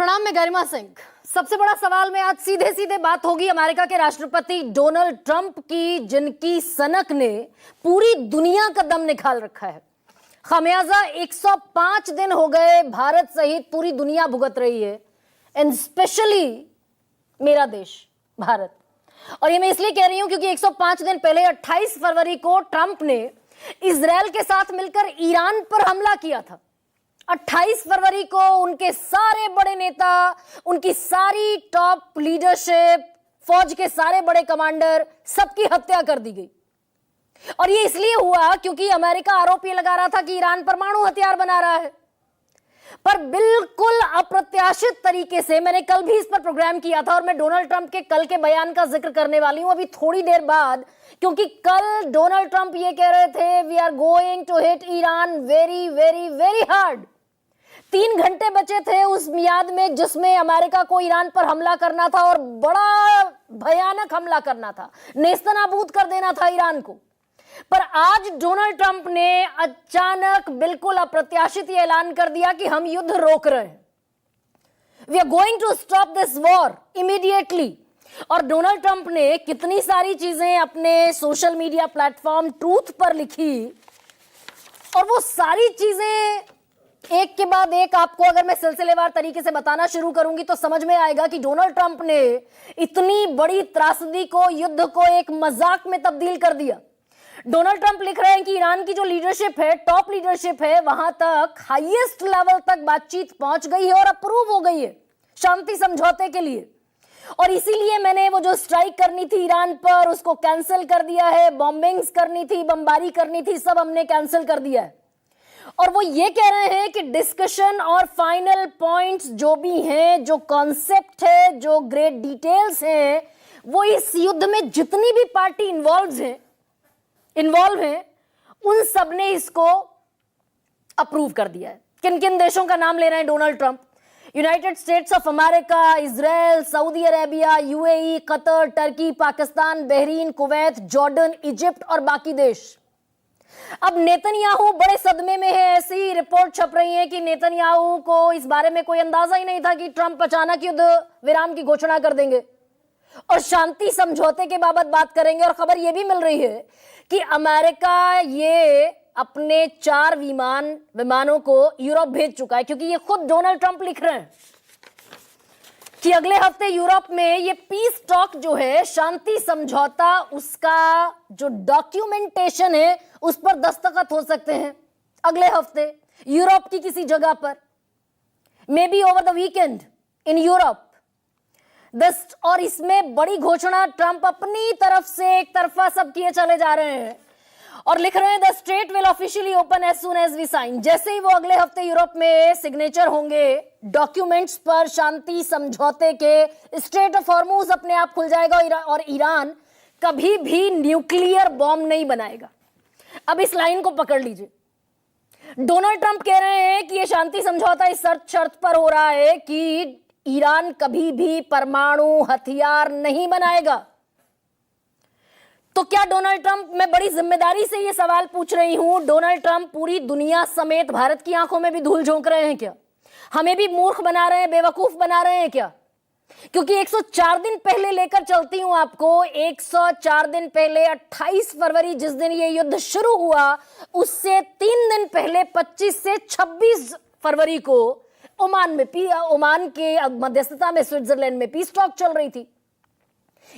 प्रणाम, मैं गरिमा सिंह। सबसे बड़ा सवाल में आज सीधे सीधे बात होगी अमेरिका के राष्ट्रपति डोनाल्ड ट्रंप की, जिनकी सनक ने पूरी दुनिया का दम निकाल रखा है। खमियाजा 105 दिन हो गए भारत सहित पूरी दुनिया भुगत रही है, एंड स्पेशली मेरा देश भारत। और ये मैं इसलिए कह रही हूं क्योंकि 105 दिन पहले 28 फरवरी को ट्रंप ने इजरायल के साथ मिलकर ईरान पर हमला किया था। 28 फरवरी को उनके सारे बड़े नेता, उनकी सारी टॉप लीडरशिप, फौज के सारे बड़े कमांडर, सबकी हत्या कर दी गई। और ये इसलिए हुआ क्योंकि अमेरिका आरोप ये लगा रहा था कि ईरान परमाणु हथियार बना रहा है। पर बिल्कुल अप्रत्याशित तरीके से, मैंने कल भी इस पर प्रोग्राम किया था और मैं डोनाल्ड ट्रंप के कल के बयान का जिक्र करने वाली हूं अभी थोड़ी देर बाद, क्योंकि कल डोनाल्ड ट्रंप ये कह रहे थे we are going to hit Iran very very very hard. 3 घंटे बचे थे उस मियाद में जिसमें अमेरिका को ईरान पर हमला करना था और बड़ा भयानक हमला करना था, नेस्तनाबूद कर देना था ईरान को। पर आज डोनाल्ड ट्रंप ने अचानक बिल्कुल अप्रत्याशित ये ऐलान कर दिया कि हम युद्ध रोक रहे हैं, we are going to stop this war immediately. और डोनाल्ड ट्रंप ने कितनी सारी चीजें अपने सोशल मीडिया प्लेटफॉर्म ट्रूथ पर लिखी, और वो सारी चीजें एक के बाद एक आपको अगर मैं सिलसिलेवार तरीके से बताना शुरू करूंगी तो समझ में आएगा कि डोनाल्ड ट्रंप ने इतनी बड़ी त्रासदी को, युद्ध को एक मजाक में तब्दील कर दिया। डोनाल्ड ट्रंप लिख रहे हैं कि ईरान की जो लीडरशिप है, टॉप लीडरशिप है, वहां तक हाईएस्ट लेवल तक बातचीत पहुंच गई है और अप्रूव हो गई है शांति समझौते के लिए। और इसीलिए मैंने वो जो स्ट्राइक करनी थी ईरान पर उसको कैंसिल कर दिया है, बॉम्बिंग्स करनी थी, बमबारी करनी थी, सब हमने कैंसिल कर दिया है। और वो ये कह रहे हैं कि डिस्कशन और फाइनल पॉइंट्स जो भी हैं, जो कॉन्सेप्ट है, जो ग्रेट डिटेल्स हैं, वो इस युद्ध में जितनी भी पार्टी इन्वॉल्व हैं, उन सब ने इसको अप्रूव कर दिया है। किन किन देशों का नाम ले रहे हैं Donald Trump? United states of America, Israel, Saudi Arabia, UAE, Qatar, Turkey, Pakistan, Bahrain, Kuwait, Jordan, Egypt और बाकी देश। अब नेतन्याहू बड़े सदमे में है। ऐसी रिपोर्ट छप रही है कि नेतन्याहू को इस बारे में कोई अंदाजा ही नहीं था कि ट्रंप अचानक युद्ध विराम की घोषणा कर देंगे और शांति समझौते के बाबत बात करेंगे। और खबर यह भी मिल रही है कि अमेरिका ये अपने 4 विमानों को यूरोप भेज चुका है, क्योंकि ये खुद डोनाल्ड ट्रंप लिख रहे हैं कि अगले हफ्ते यूरोप में ये पीस टॉक जो है, शांति समझौता, उसका जो डॉक्यूमेंटेशन है उस पर दस्तखत हो सकते हैं अगले हफ्ते यूरोप की किसी जगह पर, may be over the weekend in Europe. और इसमें बड़ी घोषणा ट्रंप अपनी तरफ से एक तरफा सब किए चले जा रहे हैं और लिख रहे हैं the strait will officially open as soon as we sign. जैसे ही वो अगले हफ्ते यूरोप में सिग्नेचर होंगे डॉक्यूमेंट्स पर शांति समझौते के, स्ट्रेट ऑफ हॉर्मुज अपने आप खुल जाएगा और ईरान कभी भी न्यूक्लियर बॉम्ब नहीं बनाएगा। अब इस लाइन को पकड़ लीजिए। डोनाल्ड ट्रंप कह रहे हैं कि यह शांति समझौता इस शर्त पर हो रहा है कि ईरान कभी भी परमाणु हथियार नहीं बनाएगा। तो क्या डोनाल्ड ट्रंप, मैं बड़ी जिम्मेदारी से यह सवाल पूछ रही हूं, डोनाल्ड ट्रंप पूरी दुनिया समेत भारत की आंखों में भी धूल झोंक रहे हैं क्या? हमें भी मूर्ख बना रहे हैं, बेवकूफ बना रहे हैं क्या? क्योंकि 104 दिन पहले लेकर चलती हूं आपको। 104 दिन पहले 28 फरवरी जिस दिन ये युद्ध शुरू हुआ, उससे 3 दिन पहले 25 से 26 फरवरी को ओमान के मध्यस्थता में स्विट्जरलैंड में पीस टॉक चल रही थी।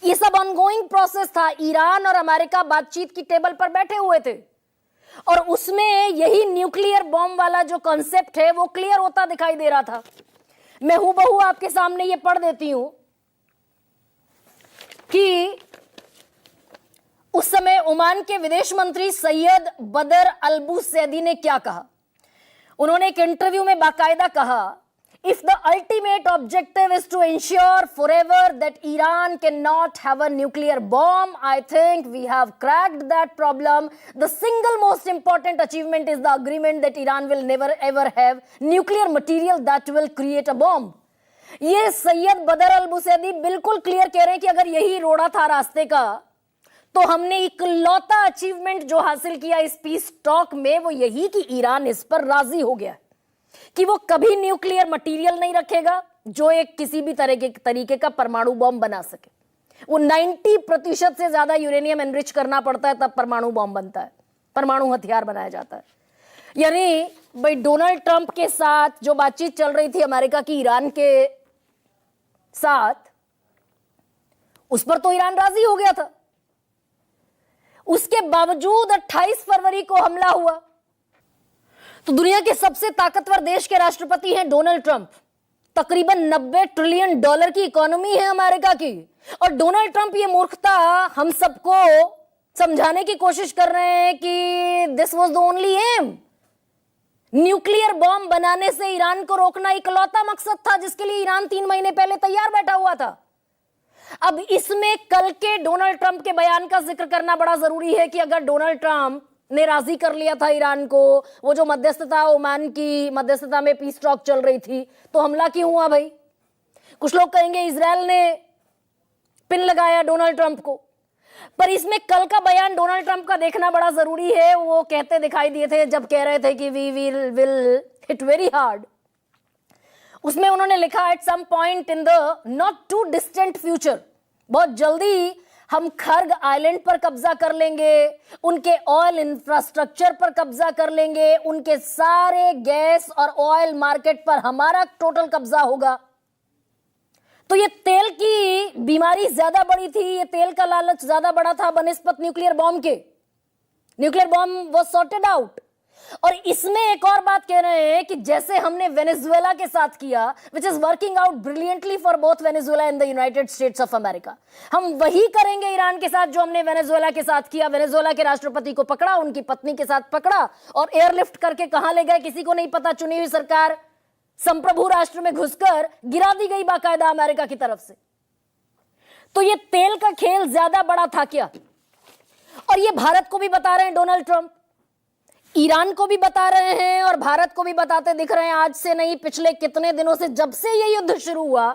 ये सब ऑनगोइंग प्रोसेस था। ईरान और अमेरिका बातचीत की टेबल पर बैठे हुए थे और उसमें यही न्यूक्लियर बॉम्ब वाला जो कॉन्सेप्ट है वो क्लियर होता दिखाई दे रहा था। मैं हूबहू आपके सामने ये पढ़ देती हूं कि उस समय ओमान के विदेश मंत्री सैयद बदर अलबुसैदी ने क्या कहा। उन्होंने एक इंटरव्यू में बाकायदा कहा, if the ultimate objective is to ensure forever that Iran cannot have a nuclear bomb, I think we have cracked that problem. The single most important achievement is the agreement that Iran will never ever have nuclear material that will create a bomb. ये सैयद बदर अलबुसैदी बिल्कुल clear कह रहे हैं कि अगर यही रोड़ा था रास्ते का तो हमने इकलौता अचीवमेंट जो हासिल किया इस पीस टॉक में वो यही कि ईरान इस पर राजी हो गया कि वो कभी न्यूक्लियर मटेरियल नहीं रखेगा जो एक किसी भी तरीके का परमाणु बॉम्ब बना सके। वो 90% से ज्यादा यूरेनियम एनरिच करना पड़ता है, तब परमाणु बॉम्ब बनता है, परमाणु हथियार बनाया जाता है। यानी भाई डोनाल्ड ट्रंप के साथ जो बातचीत चल रही थी अमेरिका की ईरान के साथ, उस पर तो ईरान राजी हो गया था। उसके बावजूद 28 फरवरी को हमला हुआ। तो दुनिया के सबसे ताकतवर देश के राष्ट्रपति हैं डोनाल्ड ट्रंप। तकरीबन $90 ट्रिलियन की इकोनॉमी है अमेरिका की, और डोनाल्ड ट्रंप ये मूर्खता हम सबको समझाने की कोशिश कर रहे हैं कि this was the only aim. Nuclear bomb बनाने से ईरान को रोकना इकलौता मकसद था जिसके लिए ईरान 3 महीने पहले तैयार बैठा हुआ था। अब इसमें कल के डोनाल्ड ट्रंप के बयान का जिक्र करना बड़ा जरूरी है कि अगर डोनाल्ड ट्रंप ने राजी कर लिया था ईरान को, वो जो मध्यस्थता, ओमान की मध्यस्थता में पीस टॉक चल रही थी, तो हमला क्यों हुआ भाई? कुछ लोग कहेंगे इजराइल ने पिन लगाया डोनाल्ड ट्रंप को, पर इसमें कल का बयान डोनाल्ड ट्रंप का देखना बड़ा जरूरी है। वो कहते दिखाई दिए थे जब कह रहे थे कि we will hit very hard. उसमें उन्होंने लिखा at some point in the not too distant future, बहुत जल्दी हम खर्ग आइलैंड पर कब्जा कर लेंगे, उनके ऑयल इंफ्रास्ट्रक्चर पर कब्जा कर लेंगे, उनके सारे गैस और ऑयल मार्केट पर हमारा टोटल कब्जा होगा। तो ये तेल की बीमारी ज्यादा बड़ी थी, ये तेल का लालच ज्यादा बड़ा था बनिस्बत न्यूक्लियर बॉम्ब के। Nuclear bomb was sorted out. और इसमें एक और बात कह रहे हैं कि जैसे हमने वेनेजुएला के साथ किया, which is working out brilliantly for both Venezuela and the United states of America, हम वही करेंगे ईरान के साथ जो हमने वेनेजुएला के साथ किया। वेनेजुएला के राष्ट्रपति को पकड़ा, उनकी पत्नी के साथ पकड़ा और एयरलिफ्ट करके कहां ले गए किसी को नहीं पता। चुनी हुई सरकार संप्रभु राष्ट्र में घुसकर गिरा दी गई बाकायदा अमेरिका की तरफ से। तो ये तेल का खेल ज्यादा बड़ा था क्या? और ये भारत को भी बता रहे हैं डोनाल्ड ट्रंप, ईरान को भी बता रहे हैं और भारत को भी बताते दिख रहे हैं। आज से नहीं, पिछले कितने दिनों से, जब से ये युद्ध शुरू हुआ,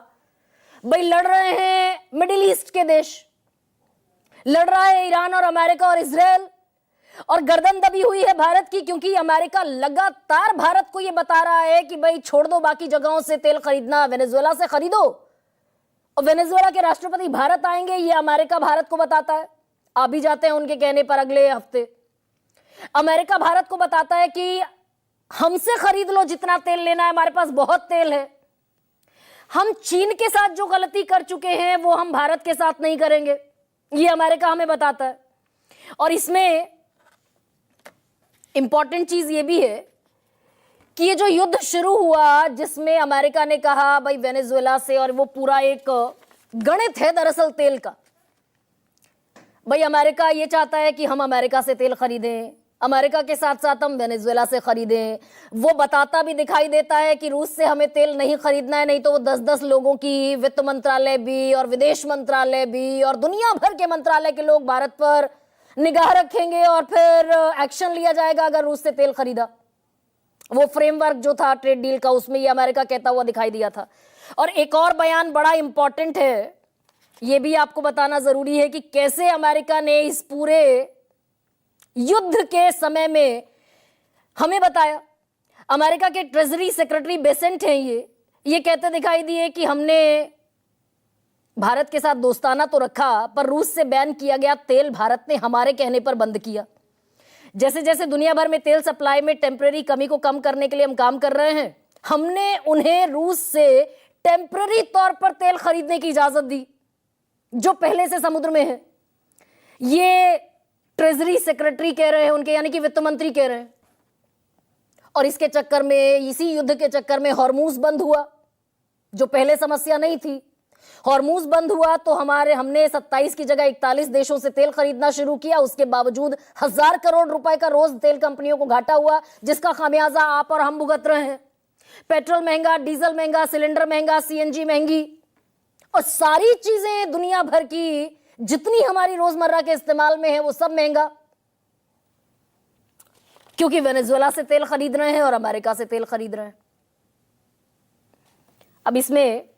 भाई लड़ रहे हैं मिडिल ईस्ट के देश, लड़ रहा है ईरान और अमेरिका और इजराइल, और गर्दन दबी हुई है भारत की, क्योंकि अमेरिका लगातार भारत को यह बता रहा है कि भाई छोड़ दो बाकी जगहों से तेल खरीदना, वेनेजुएला से खरीदो। और वेनेजुएला के राष्ट्रपति भारत आएंगे, ये अमेरिका भारत को बताता है। आ भी जाते हैं उनके कहने पर अगले हफ्ते। अमेरिका भारत को बताता है कि हमसे खरीद लो जितना तेल लेना है, हमारे पास बहुत तेल है। हम चीन के साथ जो गलती कर चुके हैं वो हम भारत के साथ नहीं करेंगे, ये अमेरिका हमें बताता है। और इसमें इंपॉर्टेंट चीज ये भी है कि ये जो युद्ध शुरू हुआ जिसमें अमेरिका ने कहा भाई वेनेजुएला से, और वो पूरा एक गणित है दरअसल तेल का। भाई अमेरिका ये चाहता है कि हम अमेरिका से तेल खरीदें, अमेरिका के साथ साथ हम वेनेजुएला से खरीदें। वो बताता भी दिखाई देता है कि रूस से हमें तेल नहीं खरीदना है, नहीं तो वो 10-10 लोगों की वित्त मंत्रालय भी और विदेश मंत्रालय भी और दुनिया भर के मंत्रालय के लोग भारत पर निगाह रखेंगे और फिर एक्शन लिया जाएगा अगर रूस से तेल खरीदा। वो फ्रेमवर्क जो था ट्रेड डील का, उसमें ये अमेरिका कहता हुआ दिखाई दिया था। और एक और बयान बड़ा इंपॉर्टेंट है, ये भी आपको बताना जरूरी है कि कैसे अमेरिका ने इस पूरे युद्ध के समय में हमें बताया। अमेरिका के ट्रेजरी सेक्रेटरी बेसेंट हैं, ये कहते दिखाई दिए कि हमने भारत के साथ दोस्ताना तो रखा, पर रूस से बैन किया गया तेल भारत ने हमारे कहने पर बंद किया। जैसे जैसे दुनिया भर में तेल सप्लाई में टेम्पररी कमी को कम करने के लिए हम काम कर रहे हैं, हमने उन्हें रूस से टेम्पररी तौर पर तेल खरीदने की इजाजत दी जो पहले से समुद्र में है। ये ट्रेजरी सेक्रेटरी कह रहे हैं उनके, यानी कि वित्त मंत्री कह रहे हैं। और इसके चक्कर में, इसी युद्ध के चक्कर में हॉर्मूज बंद हुआ, जो पहले समस्या नहीं थी। हॉर्मूज बंद हुआ तो हमने 27 की जगह 41 देशों से तेल खरीदना शुरू किया। उसके बावजूद 1000 करोड़ रुपए का रोज तेल कंपनियों को घाटा हुआ, जिसका खामियाजा आप और हम भुगत रहे हैं। पेट्रोल महंगा, डीजल महंगा, सिलेंडर महंगा, सीएनजी महंगी, और सारी चीजें दुनिया भर की जितनी हमारी रोजमर्रा के इस्तेमाल में है वो सब महंगा, क्योंकि वेनेजुएला से तेल खरीद रहे हैं और अमेरिका से तेल खरीद रहे हैं। अब इसमें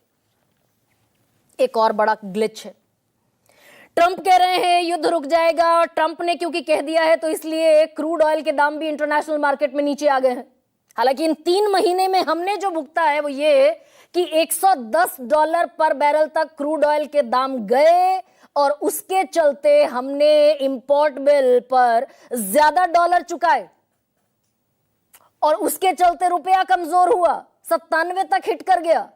एक और बड़ा ग्लिच है। ट्रंप कह रहे हैं युद्ध रुक जाएगा, और ट्रंप ने क्योंकि कह दिया है तो इसलिए क्रूड ऑयल के दाम भी इंटरनेशनल मार्केट में नीचे आ गए हैं। हालांकि इन 3 महीने में हमने जो भुगता है वो ये कि $110 पर बैरल तक क्रूड ऑयल के दाम गए और उसके चलते हमने इंपोर्ट बिल पर ज्यादा डॉलर चुकाए और उसके चलते रुपया कमजोर हुआ, 97 तक हिट कर गया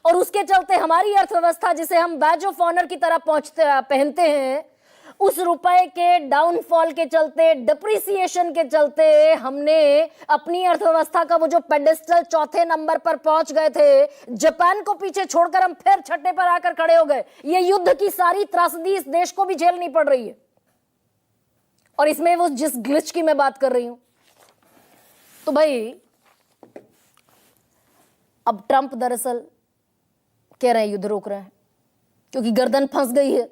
और उसके चलते हमारी अर्थव्यवस्था, जिसे हम बैज ऑफ ऑनर की तरह पहनते हैं, उस रुपए के डाउनफॉल के चलते, डिप्रिसिएशन के चलते हमने अपनी अर्थव्यवस्था का वो जो पेडेस्टल चौथे नंबर पर पहुंच गए थे, जापान को पीछे छोड़कर हम फिर छठे पर आकर खड़े हो गए। ये युद्ध की सारी त्रासदी इस देश को भी झेलनी पड़ रही है। और इसमें वो जिस ग्लिच की मैं बात कर रही हूं, तो भाई अब ट्रंप दरअसल कह रहे हैं युद्ध रोक रहे हैं क्योंकि गर्दन फंस गई है।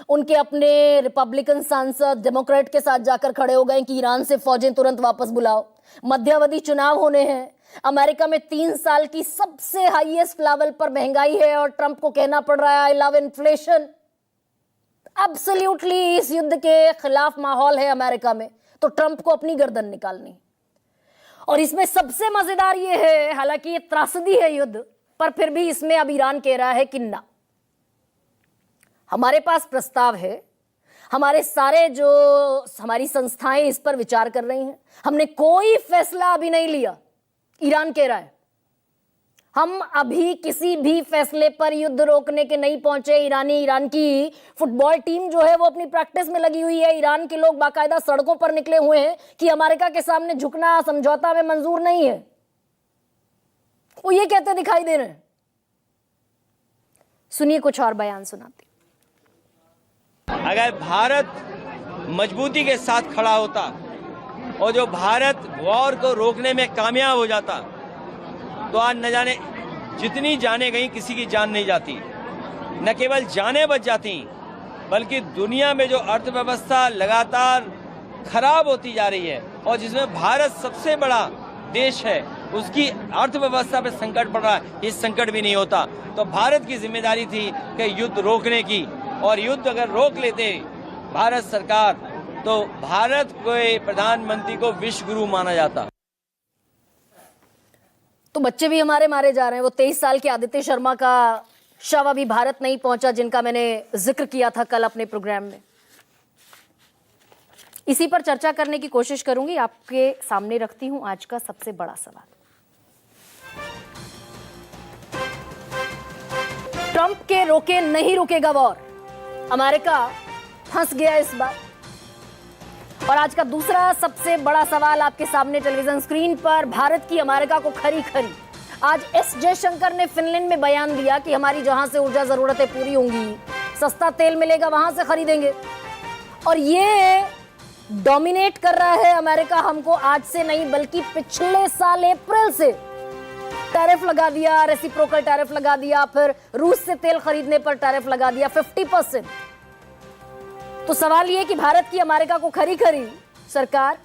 उनके अपने रिपब्लिकन सांसद डेमोक्रेट के साथ जाकर खड़े हो गए कि ईरान से फौजें तुरंत वापस बुलाओ। मध्यावधि चुनाव होने हैं। अमेरिका में 3 साल की सबसे हाईएस्ट लेवल पर महंगाई है और ट्रंप को कहना पड़ रहा है आई लव इन्फ्लेशन। एब्सोल्युटली इस युद्ध के खिलाफ माहौल है अमेरिका में, तो ट्रंप को अपनी गर्दन निकालनी। और इसमें सबसे मजेदार ये है, हालांकि ये त्रासदी है युद्ध, पर फिर भी इसमें अब ईरान कह रहा है कि ना, हमारे पास प्रस्ताव है, हमारे सारे जो हमारी संस्थाएं इस पर विचार कर रही हैं, हमने कोई फैसला अभी नहीं लिया। ईरान कह रहा है हम अभी किसी भी फैसले पर युद्ध रोकने के नहीं पहुंचे। ईरान की फुटबॉल टीम जो है वो अपनी प्रैक्टिस में लगी हुई है। ईरान के लोग बाकायदा सड़कों पर निकले हुए हैं कि अमेरिका के सामने झुकना समझौता में मंजूर नहीं है। वो ये कहते दिखाई दे रहे हैं। सुनिए कुछ और बयान सुनाती। अगर भारत मजबूती के साथ खड़ा होता और जो भारत वॉर को रोकने में कामयाब हो जाता तो आज न जाने जितनी जानें गई किसी की जान नहीं जाती। न केवल जानें बच जाती बल्कि दुनिया में जो अर्थव्यवस्था लगातार खराब होती जा रही है और जिसमें भारत सबसे बड़ा देश है, उसकी अर्थव्यवस्था पे संकट पड़ रहा है। इस संकट भी नहीं होता तो भारत की जिम्मेदारी थी कि युद्ध रोकने की, और युद्ध अगर रोक लेते भारत सरकार तो भारत के प्रधानमंत्री को विश्व गुरु माना जाता। तो बच्चे भी हमारे मारे जा रहे हैं। वो 23 साल के आदित्य शर्मा का शव अभी भारत नहीं पहुंचा, जिनका मैंने जिक्र किया था कल अपने प्रोग्राम में। इसी पर चर्चा करने की कोशिश करूंगी। आपके सामने रखती हूं आज का सबसे बड़ा सवाल। ट्रंप के रोके नहीं रुकेगा वॉर, अमेरिका फंस गया इस बार। और आज का दूसरा सबसे बड़ा सवाल आपके सामने टेलीविजन स्क्रीन पर, भारत की अमेरिका को खरी खरी। आज एस जयशंकर ने फिनलैंड में बयान दिया कि हमारी जहां से ऊर्जा जरूरतें पूरी होंगी, सस्ता तेल मिलेगा, वहां से खरीदेंगे। और ये डोमिनेट कर रहा है अमेरिका हमको आज से नहीं बल्कि पिछले साल अप्रैल से टैरिफ लगा दिया, रेसिप्रोकल टैरिफ लगा दिया, फिर रूस से तेल खरीदने पर टैरिफ लगा दिया 50%। तो सवाल यह कि भारत की अमेरिका को खरी खरी सरकार